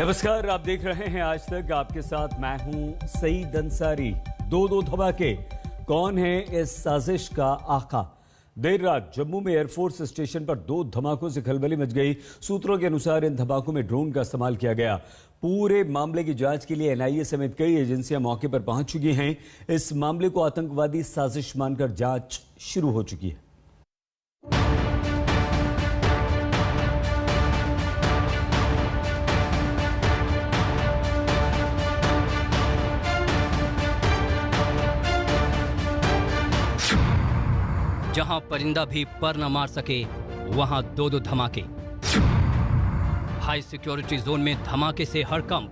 नमस्कार, आप देख रहे हैं आज तक। आपके साथ मैं हूं सईद अंसारी। दो धमाके, कौन है इस साजिश का आका? देर रात जम्मू में एयरफोर्स स्टेशन पर 2 धमाकों से खलबली मच गई। सूत्रों के अनुसार इन धमाकों में ड्रोन का इस्तेमाल किया गया। पूरे मामले की जांच के लिए एनआईए समेत कई एजेंसियां मौके पर पहुंच चुकी हैं। इस मामले को आतंकवादी साजिश मानकर जांच शुरू हो चुकी है। जहां परिंदा भी पर न मार सके, वहां 2 धमाके। हाई सिक्योरिटी जोन में धमाके से हड़कंप।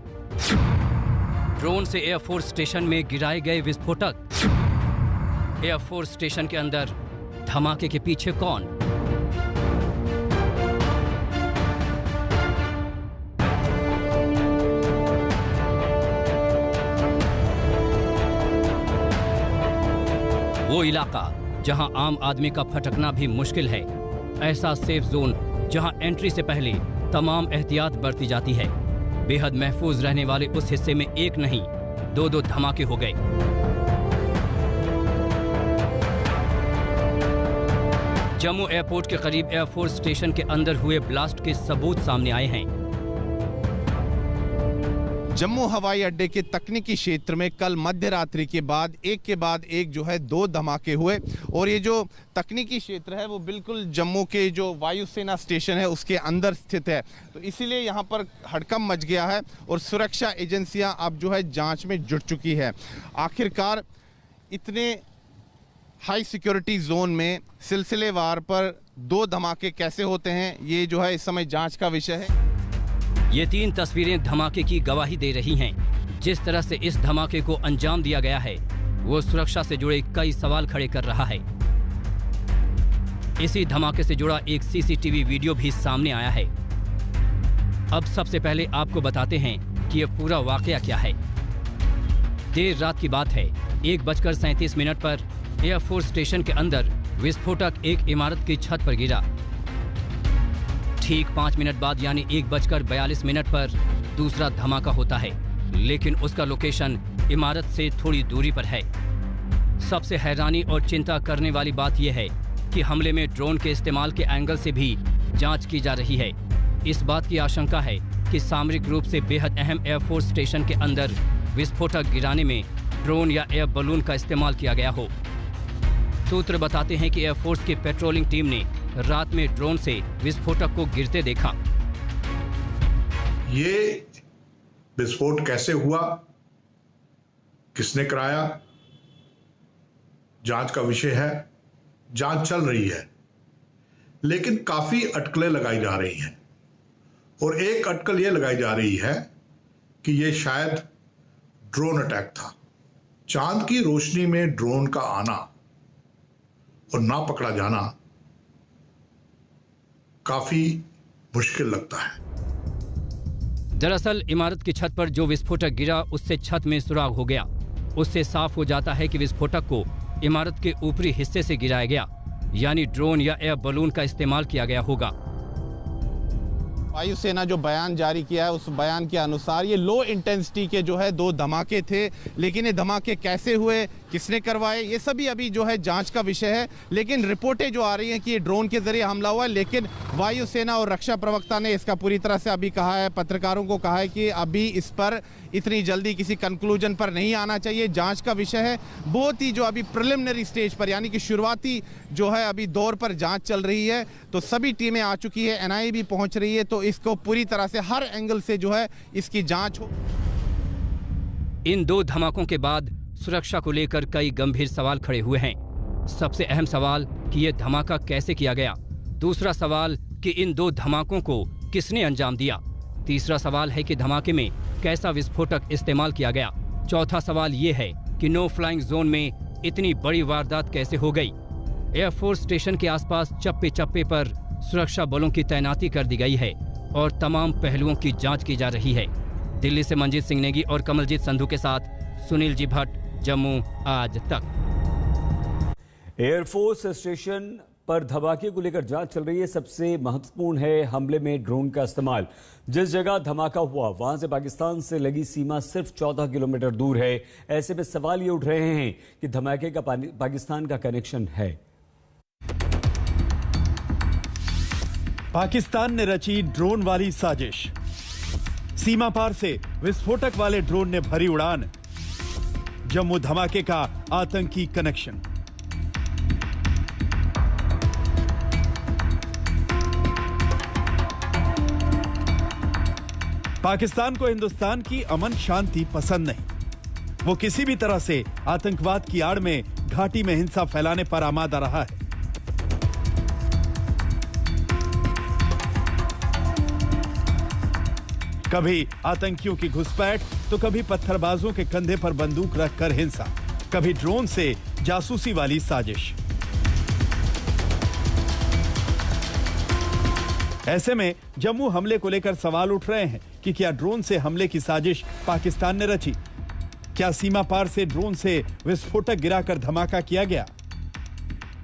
ड्रोन से एयरफोर्स स्टेशन में गिराए गए विस्फोटक। एयरफोर्स स्टेशन के अंदर धमाके के पीछे कौन? वो इलाका जहां आम आदमी का फटकना भी मुश्किल है। ऐसा सेफ जोन जहां एंट्री से पहले तमाम एहतियात बरती जाती है। बेहद महफूज रहने वाले उस हिस्से में एक नहीं 2 धमाके हो गए। जम्मू एयरपोर्ट के करीब एयरफोर्स स्टेशन के अंदर हुए ब्लास्ट के सबूत सामने आए हैं। जम्मू हवाई अड्डे के तकनीकी क्षेत्र में कल मध्य रात्रि के बाद एक जो है 2 धमाके हुए। और ये जो तकनीकी क्षेत्र है वो बिल्कुल जम्मू के जो वायुसेना स्टेशन है उसके अंदर स्थित है, तो इसीलिए यहाँ पर हड़कंप मच गया है और सुरक्षा एजेंसियाँ अब जो है जांच में जुट चुकी है। आखिरकार इतने हाई सिक्योरिटी जोन में सिलसिलेवार पर 2 धमाके कैसे होते हैं, ये जो है इस समय जाँच का विषय है। ये 3 तस्वीरें धमाके की गवाही दे रही हैं। जिस तरह से इस धमाके को अंजाम दिया गया है वो सुरक्षा से जुड़े कई सवाल खड़े कर रहा है। इसी धमाके से जुड़ा एक सीसीटीवी वीडियो भी सामने आया है। अब सबसे पहले आपको बताते हैं कि ये पूरा वाकया क्या है। देर रात की बात है। 1:37 पर एयरफोर्स स्टेशन के अंदर विस्फोटक एक इमारत की छत पर गिरा। ठीक 5 मिनट बाद यानी 1:42 पर दूसरा धमाका होता है, लेकिन उसका लोकेशन इमारत से थोड़ी दूरी पर है। सबसे हैरानी और चिंता करने वाली बात यह है कि हमले में ड्रोन के इस्तेमाल के एंगल से भी जांच की जा रही है। इस बात की आशंका है कि सामरिक रूप से बेहद अहम एयरफोर्स स्टेशन के अंदर विस्फोटक गिराने में ड्रोन या एयर बलून का इस्तेमाल किया गया हो। सूत्र बताते हैं कि एयरफोर्स की पेट्रोलिंग टीम ने रात में ड्रोन से विस्फोटक को गिरते देखा। ये विस्फोट कैसे हुआ, किसने कराया, जांच का विषय है। जांच चल रही है, लेकिन काफी अटकलें लगाई जा रही हैं। और एक अटकल यह लगाई जा रही है कि यह शायद ड्रोन अटैक था। चांद की रोशनी में ड्रोन का आना और ना पकड़ा जाना काफी मुश्किल लगता है। दरअसल इमारत की छत पर जो विस्फोटक गिरा उससे छत में सुराग हो गया। उससे साफ हो जाता है कि विस्फोटक को इमारत के ऊपरी हिस्से से गिराया गया, यानी ड्रोन या एयर बलून का इस्तेमाल किया गया होगा। वायुसेना जो बयान जारी किया है उस बयान के अनुसार ये लो इंटेंसिटी के जो है 2 धमाके थे, लेकिन ये धमाके कैसे हुए, किसने करवाए, ये सभी अभी जो है जांच का विषय है। लेकिन रिपोर्टें जो आ रही हैं कि ये ड्रोन के जरिए हमला हुआ है, लेकिन वायुसेना और रक्षा प्रवक्ता ने इसका पूरी तरह से अभी कहा है, पत्रकारों को कहा है कि अभी इस पर इतनी जल्दी किसी कंक्लूजन पर नहीं आना चाहिए। जांच का विषय है। बहुत ही जो अभी प्रिलिमिनरी स्टेज पर यानी कि शुरुआती जो है अभी दौर पर जांच चल रही है, तो सभी टीमें आ चुकी है, एनआईए भी पहुंच रही है, तो इसको पूरी तरह से हर एंगल से जो है इसकी जांच हो। इन 2 धमाकों के बाद सुरक्षा को लेकर कई गंभीर सवाल खड़े हुए हैं। सबसे अहम सवाल कि यह धमाका कैसे किया गया। दूसरा सवाल कि इन 2 धमाकों को किसने अंजाम दिया। तीसरा सवाल है कि धमाके में कैसा विस्फोटक इस्तेमाल किया गया। चौथा सवाल ये है कि नो फ्लाइंग जोन में इतनी बड़ी वारदात कैसे हो गई। एयरफोर्स स्टेशन के आसपास चप्पे चप्पे पर सुरक्षा बलों की तैनाती कर दी गई है और तमाम पहलुओं की जांच की जा रही है। दिल्ली से मंजीत सिंह नेगी और कमलजीत संधू के साथ सुनील जी भट्ट, जम्मू आज तक। एयरफोर्स स्टेशन पर धमाके को लेकर जांच चल रही है। सबसे महत्वपूर्ण है हमले में ड्रोन का इस्तेमाल। जिस जगह धमाका हुआ वहां से पाकिस्तान से लगी सीमा सिर्फ 14 किलोमीटर दूर है। ऐसे में सवाल ये उठ रहे हैं कि धमाके का पाकिस्तान का कनेक्शन है। पाकिस्तान ने रची ड्रोन वाली साजिश। सीमा पार से विस्फोटक वाले ड्रोन ने भरी उड़ान। जम्मू धमाके का आतंकी कनेक्शन। पाकिस्तान को हिंदुस्तान की अमन शांति पसंद नहीं। वो किसी भी तरह से आतंकवाद की आड़ में घाटी में हिंसा फैलाने पर आमादा रहा है। कभी आतंकियों की घुसपैठ तो कभी पत्थरबाजों के कंधे पर बंदूक रखकर हिंसा, कभी ड्रोन से जासूसी वाली साजिश। ऐसे में जम्मू हमले को लेकर सवाल उठ रहे हैं कि क्या ड्रोन से हमले की साजिश पाकिस्तान ने रची? क्या सीमा पार से ड्रोन से विस्फोटक गिराकर धमाका किया गया?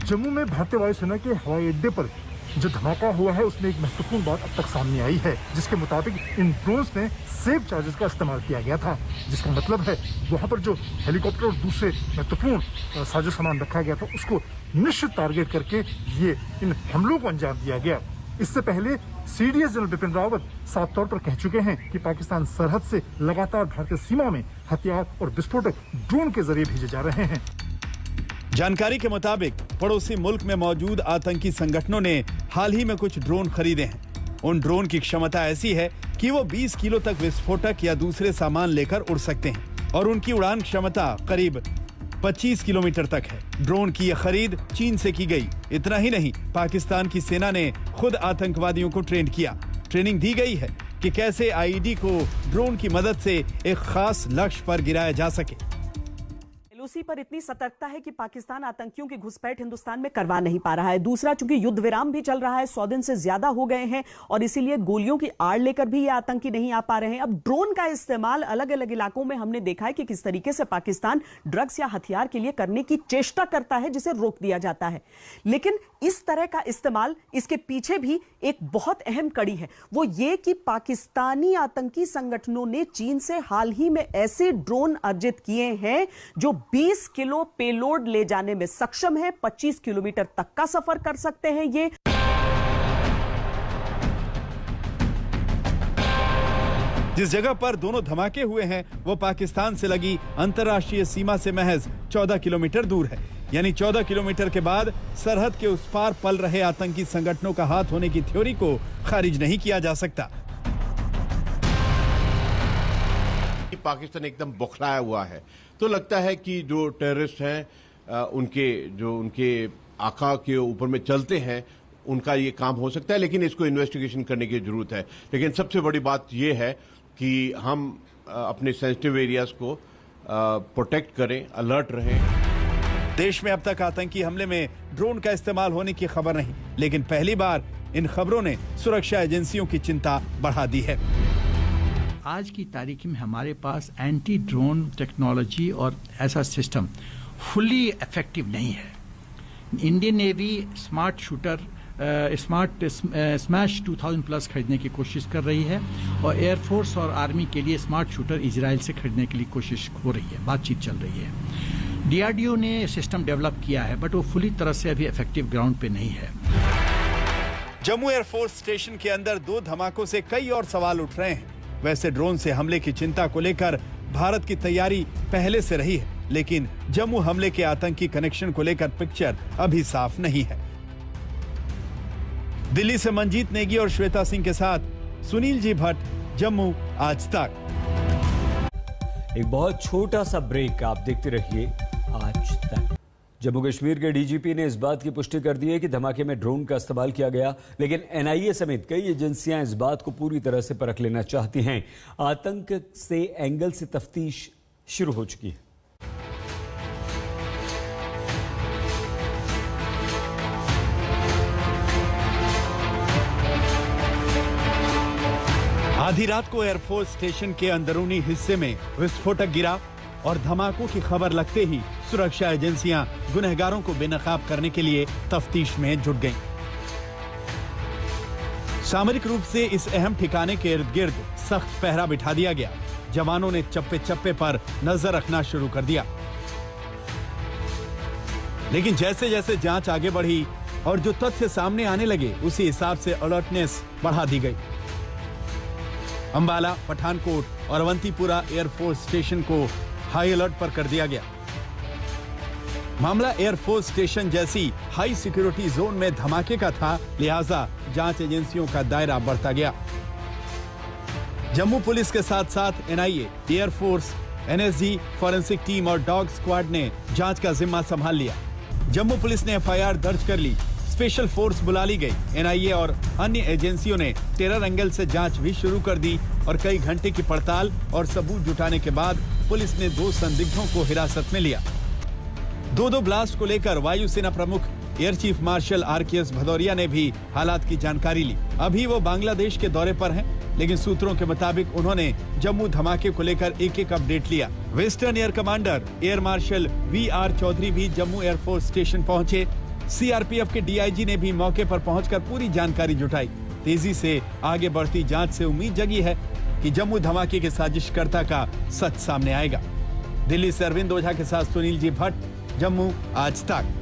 जम्मू में भारतीय वायुसेना के हवाई अड्डे पर जो धमाका हुआ है उसमें एक महत्वपूर्ण बात अब तक सामने आई है, जिसके मुताबिक इन ड्रोन्स में सेफ चार्जेस का इस्तेमाल किया गया था, जिसका मतलब है वहां पर जो हेलीकॉप्टर और दूसरे महत्वपूर्ण साजो सामान रखा गया था उसको निश्चित टारगेट करके ये इन हमलों को अंजाम दिया गया। इससे पहले सीडीएस जनरल बिपिन रावत साफ तौर पर कह चुके हैं कि पाकिस्तान सरहद से लगातार भारतीय सीमा में हथियार और विस्फोटक ड्रोन के जरिए भेजे जा रहे हैं। जानकारी के मुताबिक पड़ोसी मुल्क में मौजूद आतंकी संगठनों ने हाल ही में कुछ ड्रोन खरीदे हैं। उन ड्रोन की क्षमता ऐसी है कि वो 20 किलो तक विस्फोटक या दूसरे सामान लेकर उड़ सकते हैं और उनकी उड़ान क्षमता करीब 25 किलोमीटर तक है। ड्रोन की यह खरीद चीन से की गई। इतना ही नहीं, पाकिस्तान की सेना ने खुद आतंकवादियों को ट्रेन किया। ट्रेनिंग दी गई है कि कैसे आईईडी को ड्रोन की मदद से एक खास लक्ष्य पर गिराया जा सके। एलओसी पर इतनी सतर्कता है कि पाकिस्तान आतंकियों की घुसपैठ हिंदुस्तान में करवा नहीं पा रहा है। दूसरा, चूंकि युद्ध विराम भी चल रहा है, 100 दिन से ज्यादा हो गए हैं और इसीलिए गोलियों की आड़ लेकर भी ये आतंकी नहीं आ पा रहे हैं। अब ड्रोन का इस्तेमाल अलग अलग इलाकों में हमने देखा है कि किस तरीके से पाकिस्तान ड्रग्स या हथियार के लिए करने की चेष्टा करता है, जिसे रोक दिया जाता है। लेकिन इस तरह का इस्तेमाल, इसके पीछे भी एक बहुत अहम कड़ी है, वो ये कि पाकिस्तानी आतंकी संगठनों ने चीन से हाल ही में ऐसे ड्रोन अर्जित किए हैं जो 20 किलो पेलोड ले जाने में सक्षम है। 25 किलोमीटर तक का सफर कर सकते हैं ये। जिस जगह पर दोनों धमाके हुए हैं वो पाकिस्तान से लगी अंतर्राष्ट्रीय सीमा से महज 14 किलोमीटर दूर है। यानी 14 किलोमीटर के बाद सरहद के उस पार पल रहे आतंकी संगठनों का हाथ होने की थ्योरी को खारिज नहीं किया जा सकता। पाकिस्तान एकदम बौखलाया हुआ है, तो लगता है कि जो टेररिस्ट हैं उनके आका के ऊपर में चलते हैं, उनका ये काम हो सकता है, लेकिन इसको इन्वेस्टिगेशन करने की जरूरत है। लेकिन सबसे बड़ी बात यह है कि हम अपने सेंसिटिव एरियाज को प्रोटेक्ट करें, अलर्ट रहें। देश में अब तक आतंकी हमले में ड्रोन का इस्तेमाल होने की खबर नहीं, लेकिन पहली बार इन खबरों ने सुरक्षा एजेंसियों की चिंता बढ़ा दी है। आज की तारीख में हमारे पास एंटी ड्रोन टेक्नोलॉजी और ऐसा सिस्टम फुली इफेक्टिव नहीं है। Indian navy smart shooter smash 2000 plus खरीदने की कोशिश कर रही है और एयरफोर्स और आर्मी के लिए स्मार्ट शूटर इजराइल से खरीदने के लिए कोशिश हो रही है, बातचीत चल रही है। डीआरडीओ ने सिस्टम डेवलप किया है, बट वो फुली तरह से अभी इफेक्टिव ग्राउंड पे नहीं है। जम्मू एयरफोर्स स्टेशन के अंदर 2 धमाकों से कई और सवाल उठ रहे हैं। वैसे ड्रोन से हमले की चिंता को लेकर भारत की तैयारी पहले से रही है, लेकिन जम्मू हमले के आतंकी कनेक्शन को लेकर पिक्चर अभी साफ नहीं है। दिल्ली से मंजीत नेगी और श्वेता सिंह के साथ सुनील जी भट्ट, जम्मू आज तक। एक बहुत छोटा सा ब्रेक, आप देखते रहिए आज तक। जम्मू कश्मीर के डीजीपी ने इस बात की पुष्टि कर दी है कि धमाके में ड्रोन का इस्तेमाल किया गया, लेकिन एनआईए समेत कई एजेंसियां इस बात को पूरी तरह से परख लेना चाहती हैं। आतंक से एंगल से तफ्तीश शुरू हो चुकी है। आधी रात को एयरफोर्स स्टेशन के अंदरूनी हिस्से में विस्फोटक गिरा और धमाकों की खबर लगते ही सुरक्षा एजेंसियां गुनहगारों को बेनकाब करने के लिए तफ्तीश में जुट गईं। सामरिक रूप से इस अहम ठिकाने के इर्द गिर्द सख्त पहरा बिठा दिया गया। जवानों ने चप्पे चप्पे पर नजर रखना शुरू कर दिया। लेकिन जैसे जैसे जांच आगे बढ़ी और जो तथ्य सामने आने लगे, उसी हिसाब से अलर्टनेस बढ़ा दी गई। अंबाला, पठानकोट और अवंतीपुरा एयरफोर्स स्टेशन को हाई अलर्ट पर कर दिया गया। मामला एयरफोर्स स्टेशन जैसी हाई सिक्योरिटी जोन में धमाके का था, लिहाजा जांच एजेंसियों का दायरा बढ़ता गया। जम्मू पुलिस के साथ साथ NIA, air force, NSG, forensic team और डॉग स्क्वाड ने जांच का जिम्मा संभाल लिया। जम्मू पुलिस ने एफआईआर दर्ज कर ली, स्पेशल फोर्स बुला ली गई। एनआईए और अन्य एजेंसियों ने टेरर एंगल से जांच भी शुरू कर दी और कई घंटे की पड़ताल और सबूत जुटाने के बाद पुलिस ने 2 संदिग्धों को हिरासत में लिया। दो ब्लास्ट को लेकर वायुसेना प्रमुख air chief marshal RKS Bhadauria ने भी हालात की जानकारी ली। अभी वो बांग्लादेश के दौरे पर हैं, लेकिन सूत्रों के मुताबिक उन्होंने जम्मू धमाके को लेकर एक अपडेट लिया। Western air commander air marshal VR Chaudhary भी जम्मू एयरफोर्स स्टेशन पहुंचे। सीआरपीएफ के डीआईजी ने भी मौके पर पहुंचकर पूरी जानकारी जुटाई। तेजी से आगे बढ़ती जांच से उम्मीद जगी है कि जम्मू धमाके के साजिशकर्ता का सच सामने आएगा। दिल्ली से अरविंद ओझा के साथ सुनील जी भट्ट, जम्मू आज तक।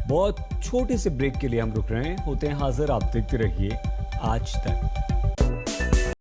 बहुत छोटे से ब्रेक के लिए हम रुक रहे हैं, होते हैं हाजिर। आप देखते रहिए आज तक।